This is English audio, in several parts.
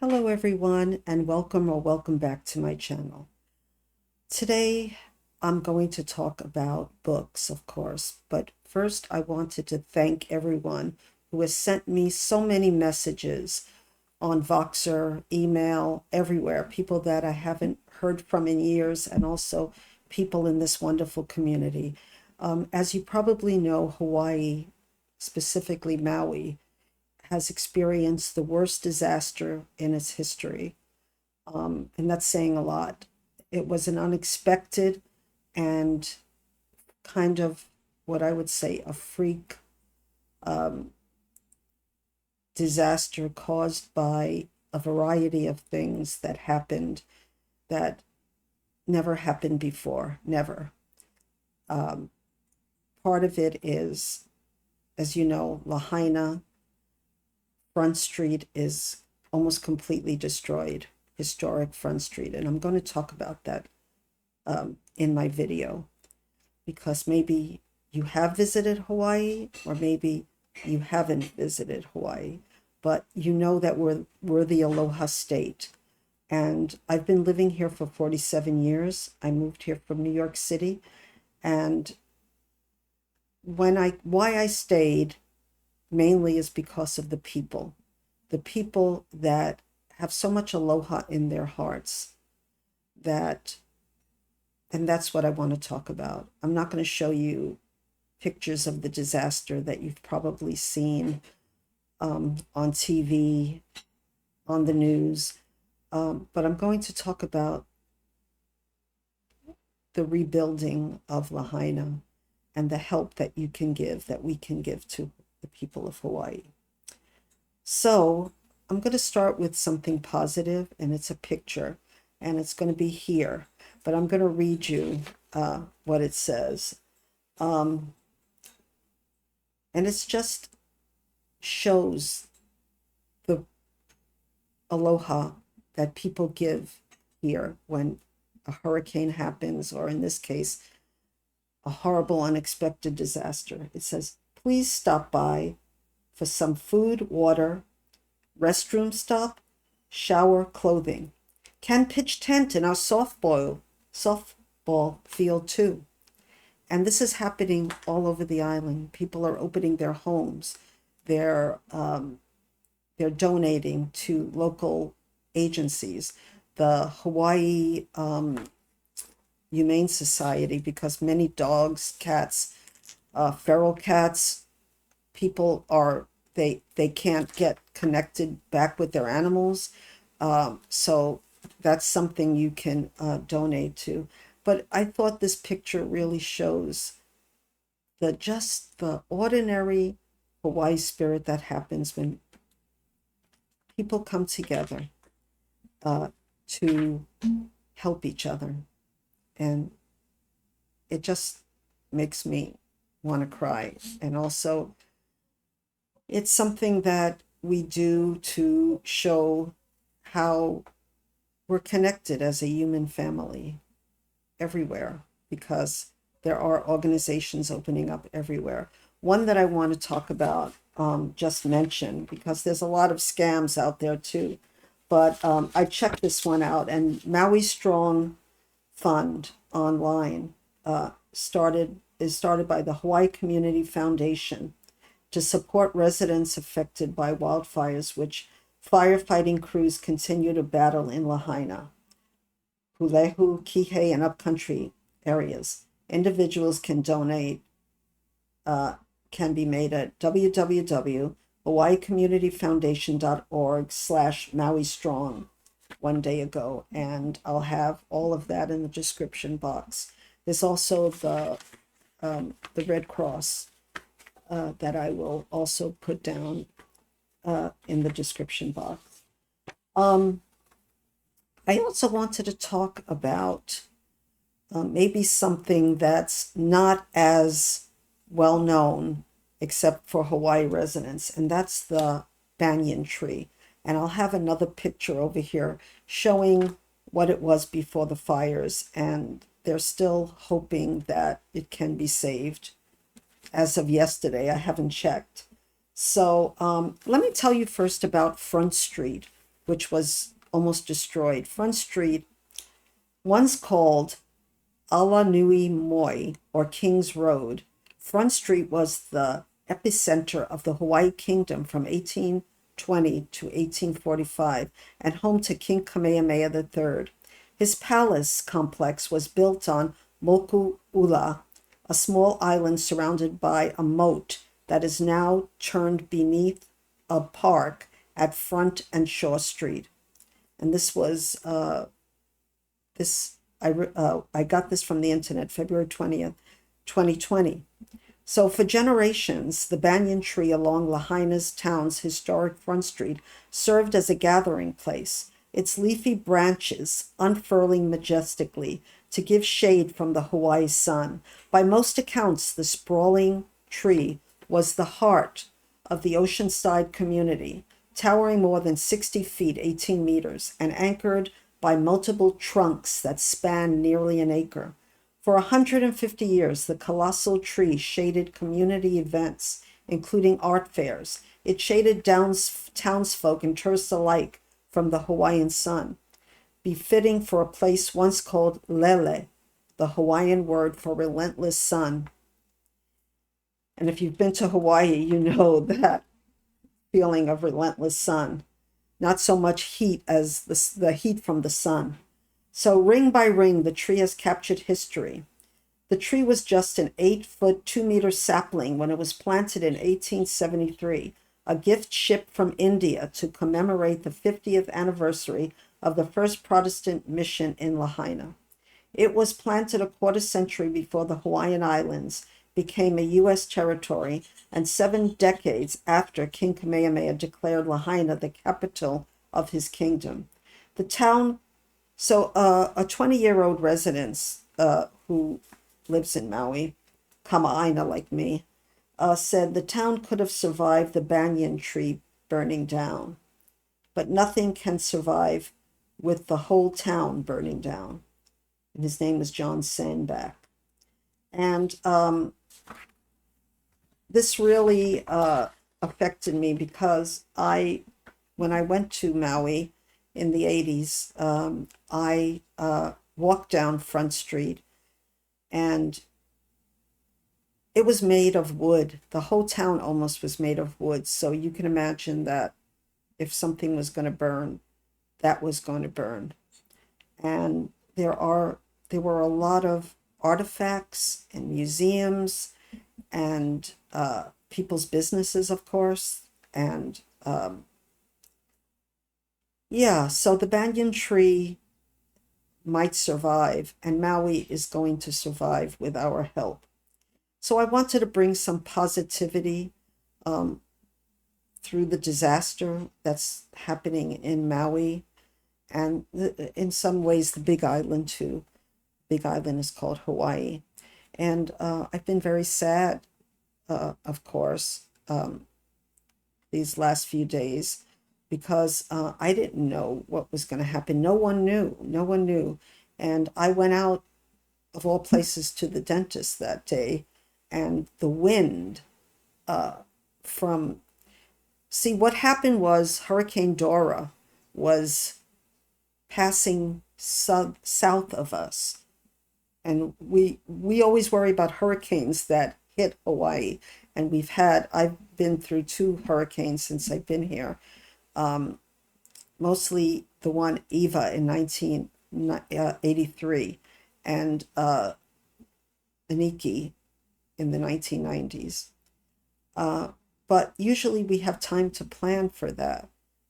Hello everyone and welcome back to my channel. Today I'm going to talk about books, of course, but first I wanted to thank everyone who has sent me so many messages on Voxer, email, everywhere, people that I haven't heard from in years, and also people in this wonderful community. As you probably know, Hawaii, specifically Maui, has experienced the worst disaster in its history. And that's saying a lot. It was an unexpected and kind of what I would say a freak disaster caused by a variety of things that happened that never happened before, never. Part of it is, as you know, Lahaina Front Street is almost completely destroyed, historic Front Street. And I'm going to talk about that in my video because maybe you have visited Hawaii or maybe you haven't visited Hawaii, but you know that we're the Aloha state. And I've been living here for 47 years. I moved here from New York City. And why I stayed mainly is because of the people that have so much aloha in their hearts that, and that's what I want to talk about. I'm not going to show you pictures of the disaster that you've probably seen on TV, on the news, but I'm going to talk about the rebuilding of Lahaina and the help that you can give, that we can give to the people of Hawaii. So I'm going to start with something positive, and it's a picture, and it's going to be here, but I'm going to read you what it says. And it's just shows the aloha that people give here when a hurricane happens, or in this case, a horrible unexpected disaster. It says, please stop by for some food, water, restroom stop, shower, clothing. Can pitch tent in our softball field too. And this is happening all over the island. People are opening their homes. They're donating to local agencies. The Hawaii Humane Society, because many dogs, cats, feral cats, people are they can't get connected back with their animals, so that's something you can donate to. But I thought this picture really shows the ordinary Hawaii spirit that happens when people come together to help each other, and it just makes me want to cry. And also it's something that we do to show how we're connected as a human family everywhere, because there are organizations opening up everywhere. One that I want to talk about, just mention, because there's a lot of scams out there too, but I checked this one out, and Maui Strong Fund online is started by the Hawaii Community Foundation to support residents affected by wildfires, which firefighting crews continue to battle in Lahaina, Pulehu, Kihei, and upcountry areas. Individuals can donate, can be made at www.hawaiicommunityfoundation.org/Maui Strong one day ago, and I'll have all of that in the description box. There's also the Red Cross that I will also put down in the description box. I also wanted to talk about maybe something that's not as well known except for Hawaii residents, and that's the banyan tree. And I'll have another picture over here showing what it was before the fires, and they're still hoping that it can be saved. As of yesterday, I haven't checked. So let me tell you first about Front Street. which was almost destroyed. Front Street, once called Alanui Moi, or King's Road, Front Street was the epicenter of the Hawaii Kingdom from 1820 to 1845 and home to King Kamehameha III. His palace complex was built on Moku Ula, a small island surrounded by a moat that is now turned beneath a park at Front and Shaw Street. And this was I got this from the internet, February 20th, 2020. So for generations, the banyan tree along Lahaina's town's historic Front Street served as a gathering place, its leafy branches unfurling majestically to give shade from the Hawaii sun. By most accounts, the sprawling tree was the heart of the oceanside community, towering more than 60 feet, 18 meters, and anchored by multiple trunks that spanned nearly an acre. For 150 years, the colossal tree shaded community events, including art fairs. It shaded townsfolk and tourists alike from the Hawaiian sun, befitting for a place once called Lele, the Hawaiian word for relentless sun. And if you've been to Hawaii, you know that feeling of relentless sun. Not so much heat as the heat from the sun. So ring by ring, the tree has captured history. The tree was just an 8-foot, 2-meter sapling when it was planted in 1873, a gift shipped from India to commemorate the 50th anniversary of the first Protestant mission in Lahaina. It was planted a quarter century before the Hawaiian Islands became a U.S. territory and 7 decades after King Kamehameha declared Lahaina the capital of his kingdom. The town, a 20-year-old resident who lives in Maui, Kama'aina like me, said the town could have survived the banyan tree burning down, but nothing can survive with the whole town burning down. And his name was John Sandback. And this really affected me because when I went to Maui in the 80s, I walked down Front Street, and it was made of wood. The whole town almost was made of wood. So you can imagine that if something was going to burn, that was going to burn. And there were a lot of artifacts and museums and people's businesses, of course. And so the banyan tree might survive, and Maui is going to survive with our help. So I wanted to bring some positivity through the disaster that's happening in Maui, and in some ways the Big Island too. Big Island is called Hawaii. And I've been very sad, of course, these last few days, because I didn't know what was going to happen. No one knew. And I went out, of all places, to the dentist that day, and the wind what happened was Hurricane Dora was passing south of us. And we always worry about hurricanes that hit Hawaii. And I've been through 2 hurricanes since I've been here. Mostly the one Eva in 1983 and Aniki in the 1990s. But usually we have time to plan for that.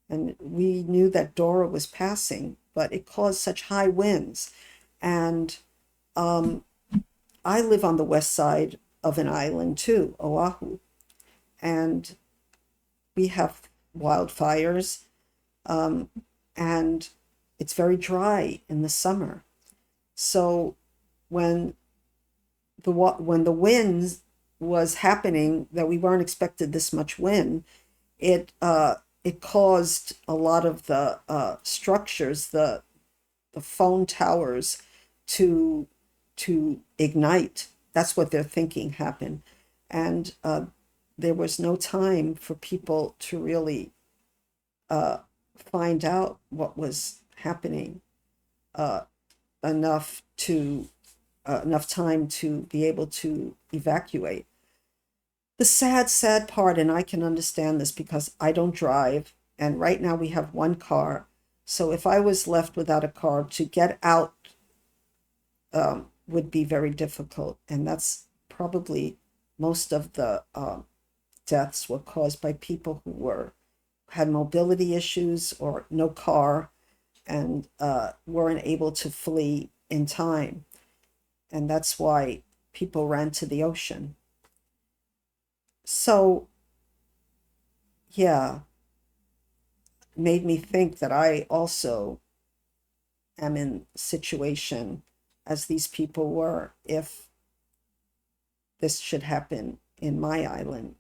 And we knew that Dora was passing, but it caused such high winds. And I live on the west side of an island too, Oahu, and we have wildfires, and it's very dry in the summer. So when the winds was happening, that we weren't expected this much wind, it caused a lot of the structures, the phone towers, to ignite. That's what they're thinking happened. And there was no time for people to really find out what was happening uh, enough time to be able to evacuate. The sad part, and I can understand this because I don't drive, and right now we have one car. So if I was left without a car, to get out would be very difficult. And that's probably most of the deaths were caused by people who had mobility issues or no car and weren't able to flee in time. And that's why people ran to the ocean. So, yeah, made me think that I also am in a situation as these people were if this should happen in my island,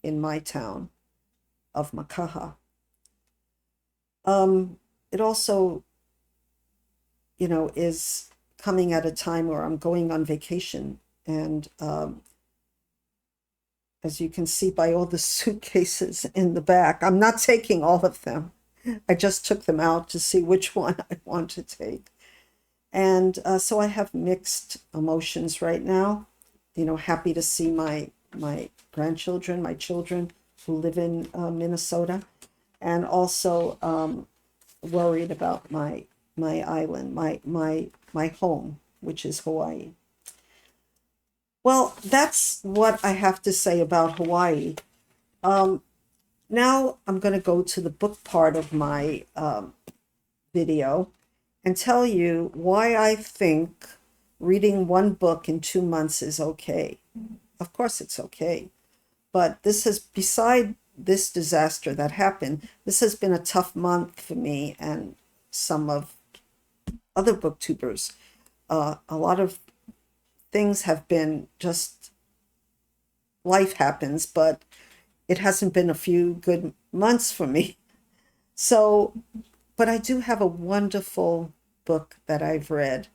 in my town of Makaha. It also, is coming at a time where I'm going on vacation. And as you can see by all the suitcases in the back, I'm not taking all of them. I just took them out to see which one I want to take. And so I have mixed emotions right now. Happy to see my grandchildren, my children who live in Minnesota, and also worried about my island, my home, which is Hawaii. Well, that's what I have to say about Hawaii. Now I'm going to go to the book part of my video and tell you why I think reading one book in 2 months is okay. Of course it's okay. But beside this disaster that happened, this has been a tough month for me and some of other booktubers. A lot of things have been just, life happens, but it hasn't been a few good months for me. So, but I do have a wonderful book that I've read.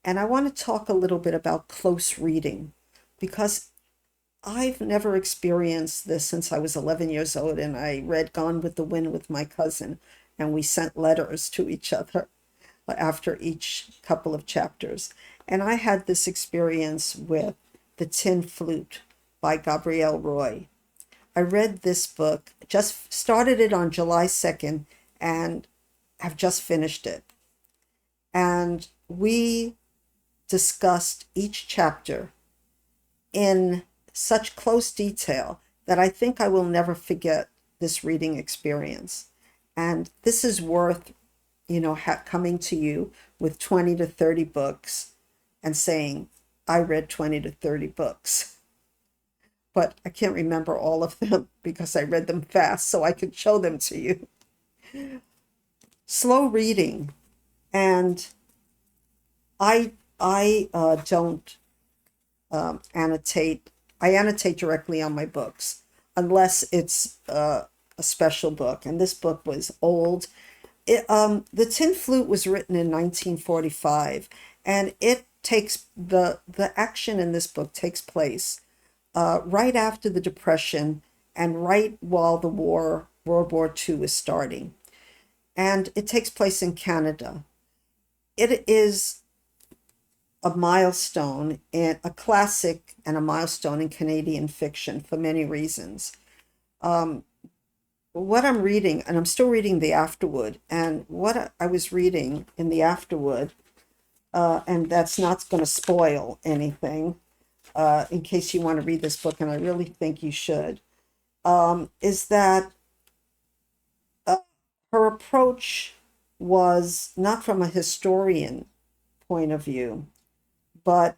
And I want to talk a little bit about close reading, because I've never experienced this since I was 11 years old, and I read Gone with the Wind with my cousin, and we sent letters to each other after each couple of chapters. And I had this experience with The Tin Flute by Gabrielle Roy. I read this book, just started it on July 2nd, and have just finished it. And we discussed each chapter in such close detail that I think I will never forget this reading experience. And this is worth, coming to you with 20 to 30 books and saying, I read 20 to 30 books. But I can't remember all of them because I read them fast so I could show them to you. Slow reading. And I don't annotate. I annotate directly on my books unless it's a special book. And this book was old. The Tin Flute was written in 1945, and it takes the action in this book takes place right after the Depression and right while the World War II is starting. And it takes place in Canada. It is a milestone, a classic and a milestone in Canadian fiction for many reasons. What I'm reading, and I'm still reading the afterword, and what I was reading in the afterword, and that's not going to spoil anything in case you want to read this book, and I really think you should, is that her approach was not from a historian point of view, but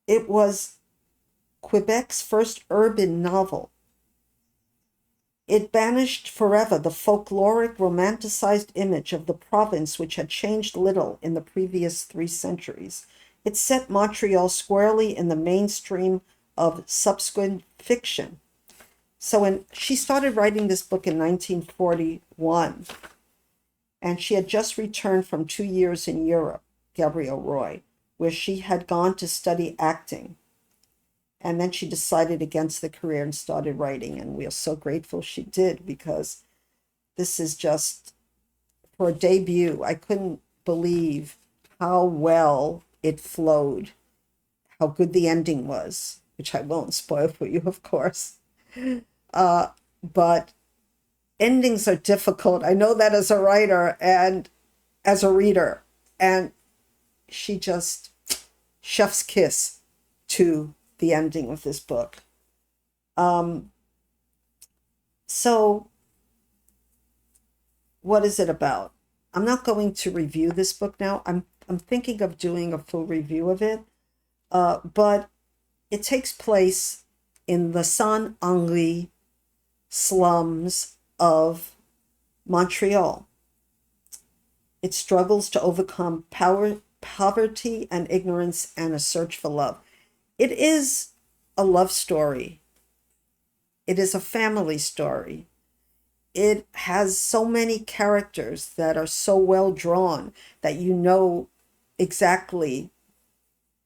it was Quebec's first urban novel. It banished forever the folkloric, romanticized image of the province, which had changed little in the previous 3 centuries. It set Montreal squarely in the mainstream of subsequent fiction. So she started writing this book in 1941, and she had just returned from 2 years in Europe, Gabrielle Roy, where she had gone to study acting. And then she decided against the career and started writing. And we are so grateful she did, because this is just, for a debut, I couldn't believe how well it flowed, how good the ending was, which I won't spoil for you, of course. But endings are difficult. I know that as a writer and as a reader. And she just, chef's kiss to the ending of this book. So what is it about? I'm not going to review this book now. I'm thinking of doing a full review of it. But it takes place in the Stanley slums of Montreal. It struggles to overcome poverty and ignorance and a search for love. It is a love story. It is a family story. It has so many characters that are so well drawn that you know exactly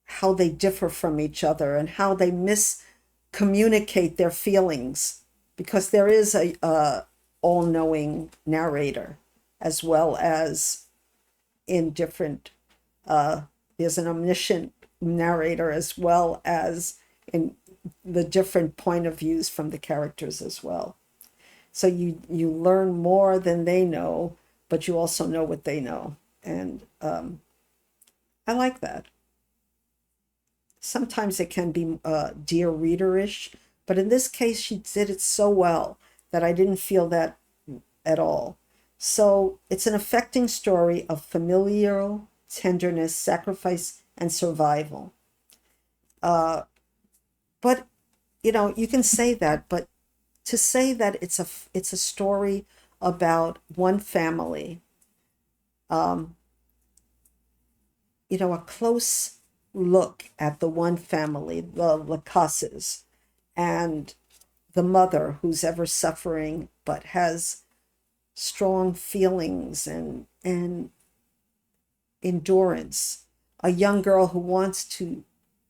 how they differ from each other and how they miscommunicate their feelings, because there is a all-knowing narrator, as well as in different, there's an omniscient narrator, as well as in the different point of views from the characters as well. So you learn more than they know, but you also know what they know. And I like that. Sometimes it can be dear reader-ish, but in this case, she did it so well that I didn't feel that at all. So it's an affecting story of familial tenderness, sacrifice, and survival. But, you can say that, but to say that it's a story about one family, a close look at the one family, the Lacases, and the mother who's ever suffering but has strong feelings and endurance, a young girl who wants to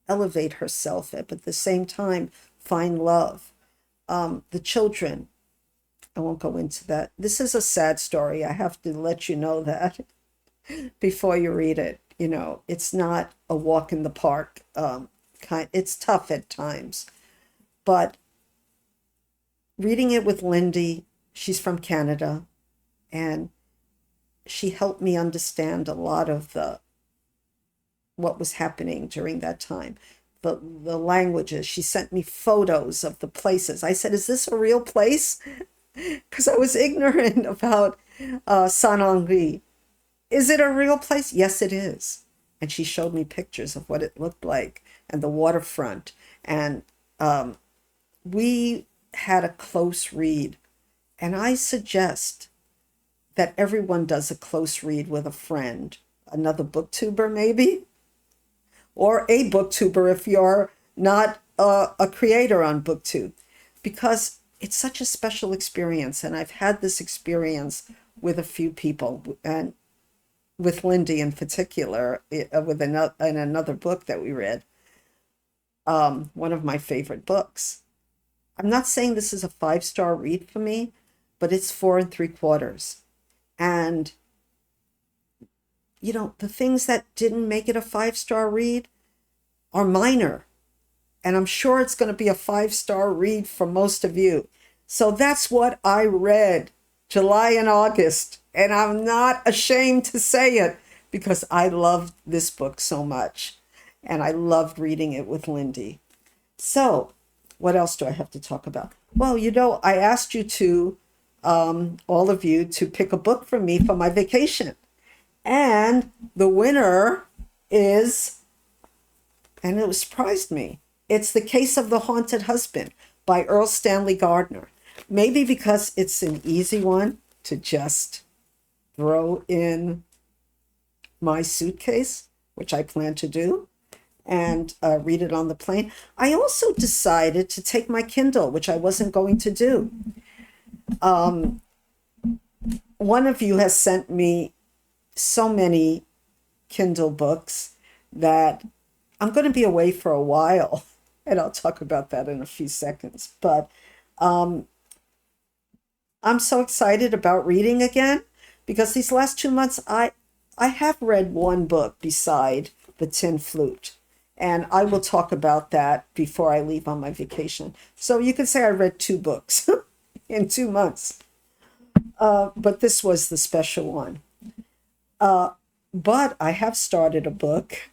elevate herself but at the same time find love. The children, I won't go into that. This is a sad story. I have to let you know that before you read it. It's not a walk in the park. It's tough at times. But reading it with Lindy, she's from Canada, and she helped me understand a lot of what was happening during that time. The languages. She sent me photos of the places. I said, is this a real place? Because I was ignorant about Saint-Henri. Is it a real place? Yes, it is. And she showed me pictures of what it looked like and the waterfront. And we had a close read. And I suggest that everyone does a close read with a friend, another booktuber maybe, or a booktuber if you're not a creator on Booktube, because it's such a special experience. And I've had this experience with a few people, and with Lindy in particular, with another book that we read, one of my favorite books. I'm not saying this is a 5-star read for me, but it's 4 3/4. And, the things that didn't make it a 5-star read are minor. And I'm sure it's going to be a 5-star read for most of you. So that's what I read July and August. And I'm not ashamed to say it, because I loved this book so much. And I loved reading it with Lindy. So what else do I have to talk about? Well, I asked you to, all of you, to pick a book for me for my vacation. And the winner is, and it surprised me, it's The Case of the Haunted Husband by Earle Stanley Garner. Maybe because it's an easy one to just throw in my suitcase, which I plan to do, and read it on the plane. I also decided to take my Kindle, which I wasn't going to do. One of you has sent me so many Kindle books that I'm going to be away for a while. And I'll talk about that in a few seconds. But um, I'm so excited about reading again because these last 2 months I have read one book beside the Tin Flute. And I will talk about that before I leave on my vacation. So you could say I read 2 books in 2 months. But this was the special one. But I have started a book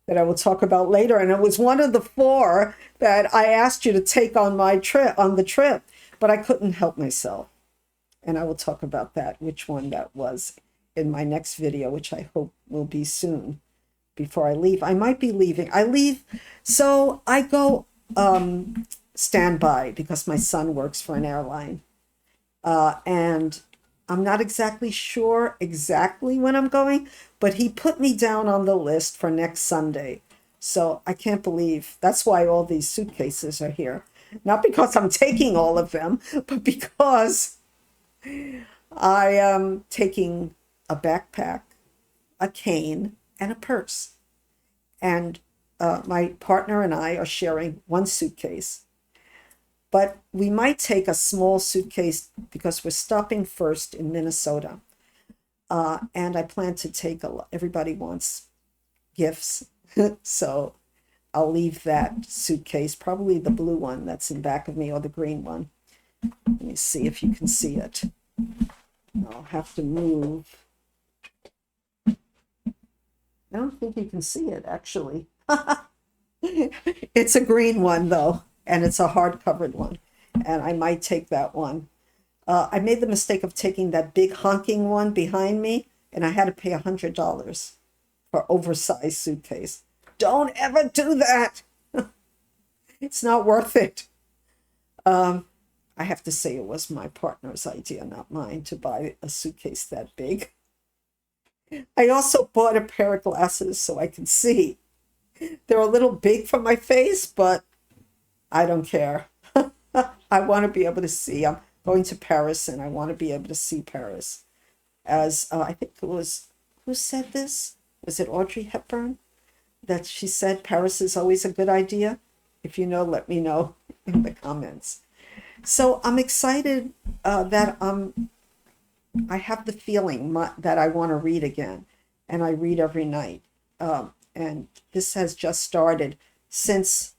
that I will talk about later. And it was one of the 4 that I asked you to take on the trip, but I couldn't help myself. And I will talk about that, which one that was in my next video, which I hope will be soon before I leave. I might be leaving. So I go standby because my son works for an airline. And I'm not exactly sure exactly when I'm going, but he put me down on the list for next Sunday. So I can't believe that's why all these suitcases are here. Not because I'm taking all of them, but because I am taking a backpack, a cane, and a purse. And my partner and I are sharing one suitcase. But we might take a small suitcase because we're stopping first in Minnesota. And I plan to take everybody wants gifts. So I'll leave that suitcase, probably the blue one that's in back of me or the green one. Let me see if you can see it. I'll have to move. I don't think you can see it, actually. It's a green one, though, and it's a hard-covered one, and I might take that one. I made the mistake of taking that big honking one behind me, and I had to pay $100 for oversized suitcase. Don't ever do that. It's not worth it. I have to say it was my partner's idea, not mine, to buy a suitcase that big. I also bought a pair of glasses so I can see. They're a little big for my face, but I don't care. I want to be able to see. I'm going to Paris and I want to be able to see Paris. As I think it was, who said this? Was it Audrey Hepburn? That she said Paris is always a good idea? If you know, let me know in the comments. So I'm excited that I have the feeling that I want to read again, and I read every night. And this has just started since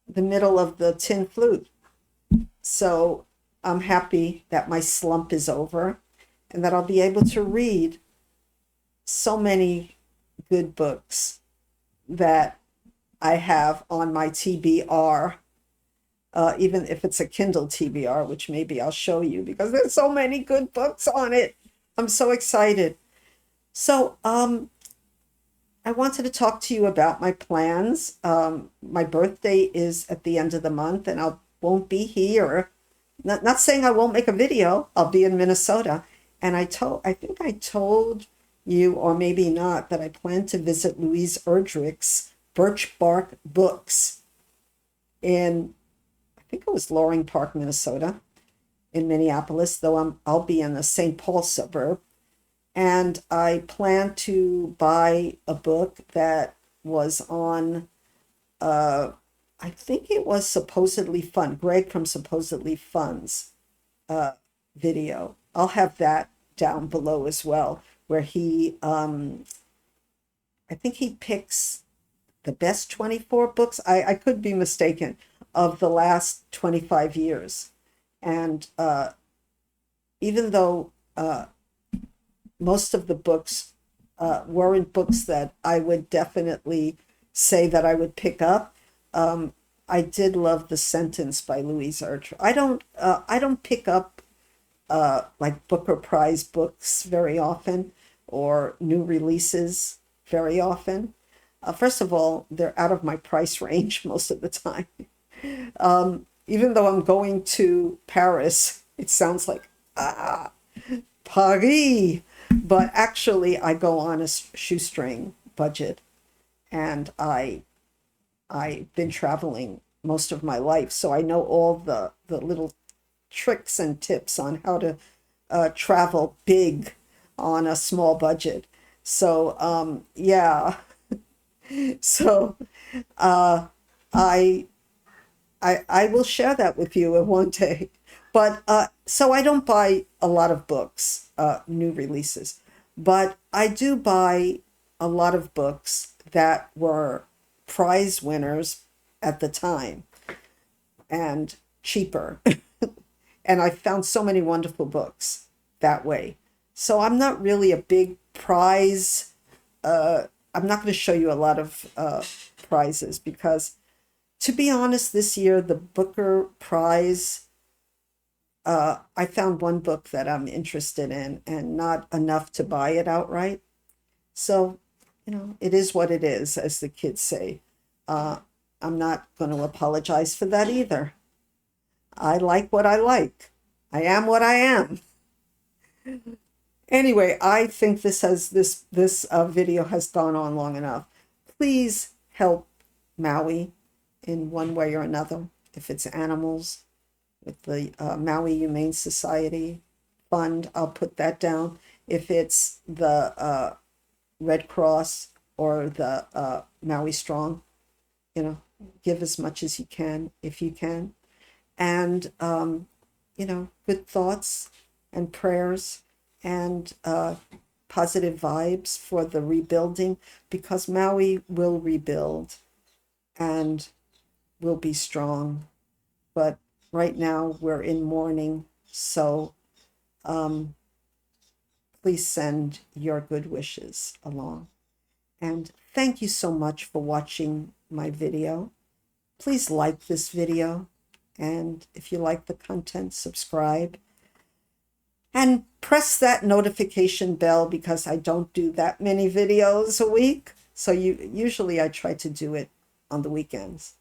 the middle of the Tin Flute. So I'm happy that my slump is over and that I'll be able to read so many good books that I have on my TBR. Even if it's a Kindle TBR, which maybe I'll show you because there's so many good books on it. I'm so excited. So I wanted to talk to you about my plans. My birthday is at the end of the month and I won't be here. Not saying I won't make a video. I'll be in Minnesota. And I think I told you, or maybe not, that I plan to visit Louise Erdrich's Birch Bark Books in, I think it was Loring Park, Minnesota, in Minneapolis, though I'll be in the St. Paul suburb. And I plan to buy a book that was on, I think it was Supposedly Fun, Greg from Supposedly Fun's video. I'll have that down below as well, where he, I think he picks the best 24 books, I could be mistaken, of the last 25 years. And even though most of the books weren't books that I would definitely say that I would pick up, I did love The Sentence by Louise Erdrich. I don't pick up like Booker Prize books very often or new releases very often. First of all, they're out of my price range most of the time. Even though I'm going to Paris, it sounds like, Paris. But actually, I go on a shoestring budget, and I've been traveling most of my life, so I know all the little tricks and tips on how to travel big on a small budget. So yeah, so I I will share that with you one day. But so I don't buy a lot of books, new releases, but I do buy a lot of books that were prize winners at the time and cheaper. And I found so many wonderful books that way. So I'm not really a big prize. I'm not going to show you a lot of prizes because, to be honest, this year the Booker Prize, I found one book that I'm interested in and not enough to buy it outright. So, it is what it is, as the kids say. I'm not going to apologize for that either. I like what I like. I am what I am. Anyway, I think this video has gone on long enough. Please help Maui in one way or another. If it's animals, with the Maui Humane Society Fund, I'll put that down. If it's the Red Cross or the Maui Strong, give as much as you can, if you can. And, good thoughts and prayers and positive vibes for the rebuilding, because Maui will rebuild and will be strong. But right now we're in mourning, so please send your good wishes along. And thank you so much for watching my video. Please like this video, and if you like the content, subscribe. And press that notification bell, because I don't do that many videos a week. So usually I try to do it on the weekends.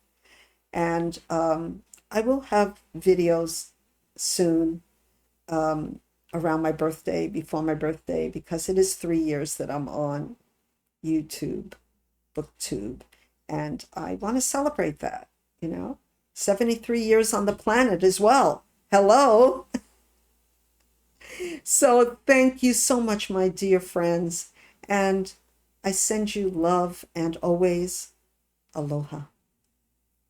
And I will have videos soon around my birthday, before my birthday, because it is 3 years that I'm on YouTube, Booktube. And I want to celebrate that, 73 years on the planet as well. Hello. So thank you so much, my dear friends. And I send you love and always aloha.